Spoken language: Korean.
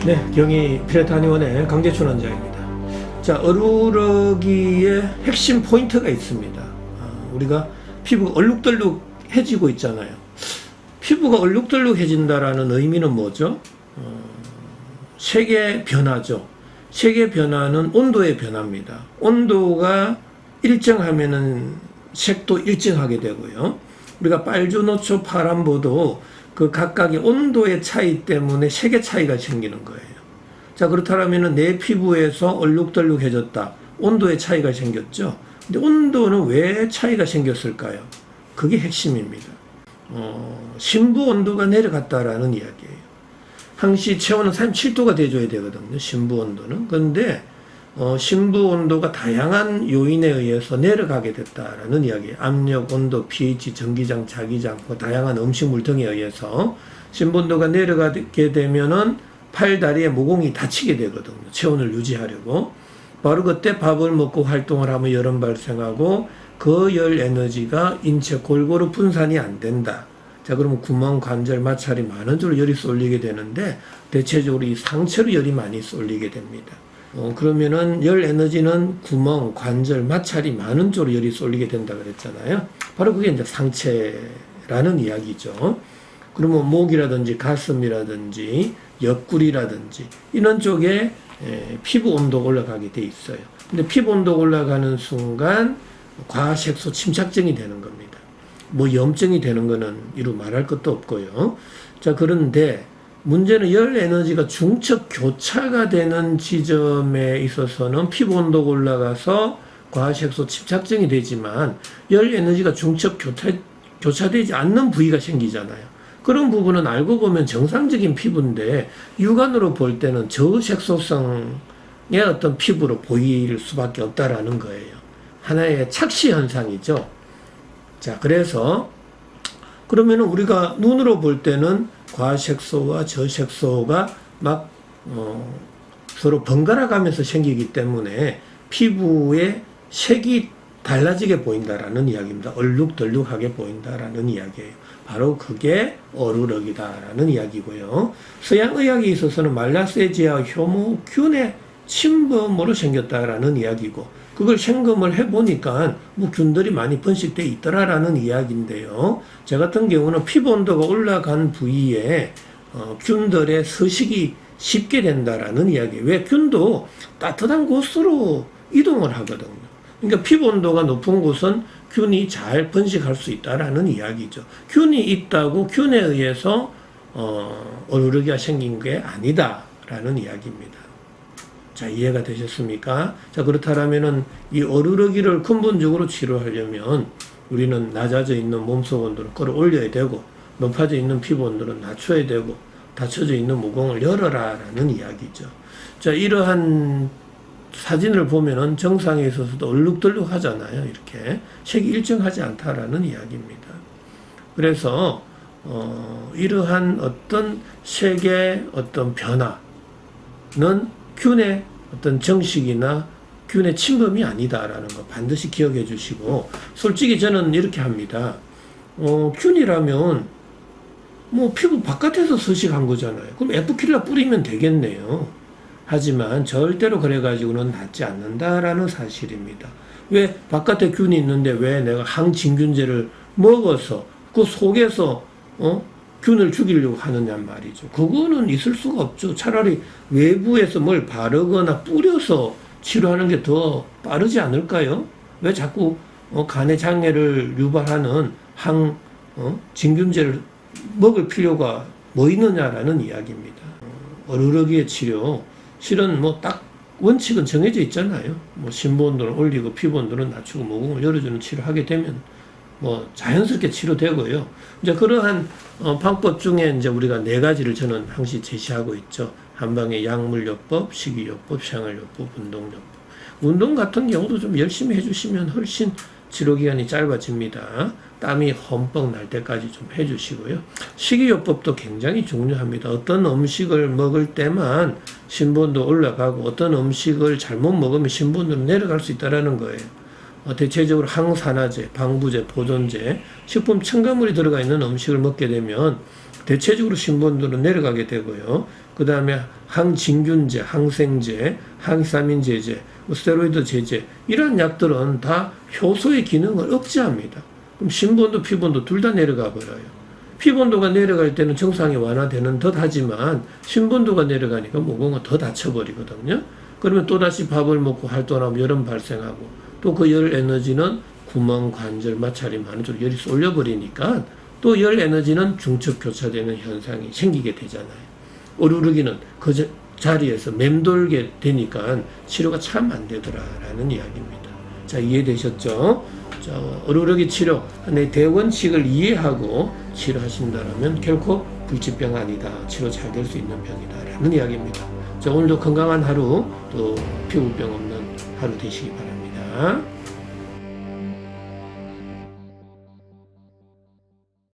네, 경희 피레타니원의 강재춘 원장입니다. 자, 어루러기의 핵심 포인트가 있습니다. 우리가 피부가 얼룩덜룩해지고 있잖아요. 피부가 얼룩덜룩해진다라는 의미는 뭐죠? 색의 변화죠. 색의 변화는 온도의 변화입니다. 온도가 일정하면은 색도 일정하게 되고요. 우리가 빨주, 노초, 파란보도 그 각각의 온도의 차이 때문에 색의 차이가 생기는 거예요. 자, 그렇다면 내 피부에서 얼룩덜룩해졌다. 온도의 차이가 생겼죠. 근데 온도는 왜 차이가 생겼을까요? 그게 핵심입니다. 심부 온도가 내려갔다라는 이야기예요. 항시 체온은 37도가 돼줘야 되거든요. 심부 온도는. 그런데 심부 온도가 다양한 요인에 의해서 내려가게 됐다라는 이야기예요. 압력, 온도, pH, 전기장, 자기장, 다양한 음식물 등에 의해서 심부 온도가 내려가게 되면은 팔, 다리에 모공이 다치게 되거든요. 체온을 유지하려고. 바로 그때 밥을 먹고 활동을 하면 열은 발생하고 그 열 에너지가 인체 골고루 분산이 안 된다. 자, 그러면 구멍, 관절, 마찰이 많은 쪽으로 열이 쏠리게 되는데 대체적으로 이 상체로 열이 많이 쏠리게 됩니다. 그러면은 열 에너지는 구멍, 관절, 마찰이 많은 쪽으로 열이 쏠리게 된다 그랬잖아요. 바로 그게 이제 상체라는 이야기죠. 그러면 목이라든지 가슴이라든지 옆구리라든지 이런 쪽에 피부 온도가 올라가게 돼 있어요. 근데 피부 온도가 올라가는 순간 과색소 침착증이 되는 겁니다. 뭐 염증이 되는 거는 이루 말할 것도 없고요. 자, 그런데 문제는 열 에너지가 중첩 교차가 되는 지점에 있어서는 피부 온도가 올라가서 과색소 침착증이 되지만 열 에너지가 중첩 교차되지 않는 부위가 생기잖아요. 그런 부분은 알고 보면 정상적인 피부인데 육안으로 볼 때는 저색소성의 어떤 피부로 보일 수밖에 없다라는 거예요. 하나의 착시 현상이죠. 자, 그래서 그러면은 우리가 눈으로 볼 때는 과색소와 저색소가 막 서로 번갈아 가면서 생기기 때문에 피부의 색이 달라지게 보인다라는 이야기입니다. 얼룩덜룩하게 보인다라는 이야기예요. 바로 그게 어루러기다라는 이야기고요. 서양의학에 있어서는 말라세지아 효모균의 침범으로 생겼다라는 이야기고, 그걸 생검을 해보니까 뭐 균들이 많이 번식돼 있더라라는 이야기인데요. 저 같은 경우는 피부 온도가 올라간 부위에 균들의 서식이 쉽게 된다라는 이야기예요. 왜? 균도 따뜻한 곳으로 이동을 하거든요. 그러니까 피부 온도가 높은 곳은 균이 잘 번식할 수 있다라는 이야기죠. 균이 있다고 균에 의해서 어루러기가 생긴 게 아니다라는 이야기입니다. 자, 이해가 되셨습니까? 자, 그렇다면은 이 어루러기를 근본적으로 치료하려면 우리는 낮아져 있는 몸속 온도를 끌어올려야 되고, 높아져 있는 피부 온도를 낮춰야 되고, 닫혀져 있는 모공을 열어라라는 이야기죠. 자, 이러한 사진을 보면은 정상에 있어서도 얼룩덜룩 하잖아요. 이렇게 색이 일정하지 않다라는 이야기입니다. 그래서 이러한 어떤 색의 어떤 변화는 균의 어떤 정식이나 균의 침범이 아니다라는 거 반드시 기억해 주시고, 솔직히 저는 이렇게 합니다. 균이라면 뭐 피부 바깥에서 서식한 거잖아요. 그럼 에프킬라 뿌리면 되겠네요. 하지만 절대로 그래가지고는 낫지 않는다라는 사실입니다. 왜 바깥에 균이 있는데 왜 내가 항진균제를 먹어서 그 속에서 균을 죽이려고 하느냐 말이죠. 그거는 있을 수가 없죠. 차라리 외부에서 뭘 바르거나 뿌려서 치료하는 게 더 빠르지 않을까요? 왜 자꾸 간의 장애를 유발하는 진균제를 먹을 필요가 뭐 있느냐라는 이야기입니다. 어루러기의 치료, 실은 뭐 딱 원칙은 정해져 있잖아요. 뭐 심부 온도를 올리고 피부 온도를 낮추고 모공을 열어주는 치료하게 되면 뭐 자연스럽게 치료되고요. 이제 그러한 방법 중에 이제 우리가 4가지를 저는 항시 제시하고 있죠. 한방의 약물요법, 식이요법, 생활요법, 운동요법. 운동 같은 경우도 좀 열심히 해주시면 훨씬 치료기간이 짧아집니다. 땀이 험뻑 날 때까지 좀 해주시고요. 식이요법도 굉장히 중요합니다. 어떤 음식을 먹을 때만 신분도 올라가고 어떤 음식을 잘못 먹으면 신분으로 내려갈 수 있다는 거예요. 대체적으로 항산화제, 방부제, 보존제, 식품 첨가물이 들어가 있는 음식을 먹게 되면 대체적으로 신분들은 내려가게 되고요. 그 다음에 항진균제, 항생제, 항히스타민제제, 스테로이드 제제 이런 약들은 다 효소의 기능을 억제합니다. 그럼 신본도 피본도 둘 다 내려가 버려요. 피본도가 내려갈 때는 정상이 완화되는 듯 하지만 신본도가 내려가니까 모공은 더 다쳐버리거든요. 그러면 또다시 밥을 먹고 활동하면 열은 발생하고 또 그 열 에너지는 구멍, 관절, 마찰이 많은 쪽으로 열이 쏠려버리니까 또 열 에너지는 중첩 교차되는 현상이 생기게 되잖아요. 어루르기는 그 자리에서 맴돌게 되니까 치료가 참 안 되더라라는 이야기입니다. 자, 이해되셨죠? 자, 어루르기 치료, 내 대원칙을 이해하고 치료하신다면 결코 불치병 아니다. 치료 잘 될 수 있는 병이다라는 이야기입니다. 자, 오늘도 건강한 하루, 또 피부병 없는 하루 되시기 바랍니다.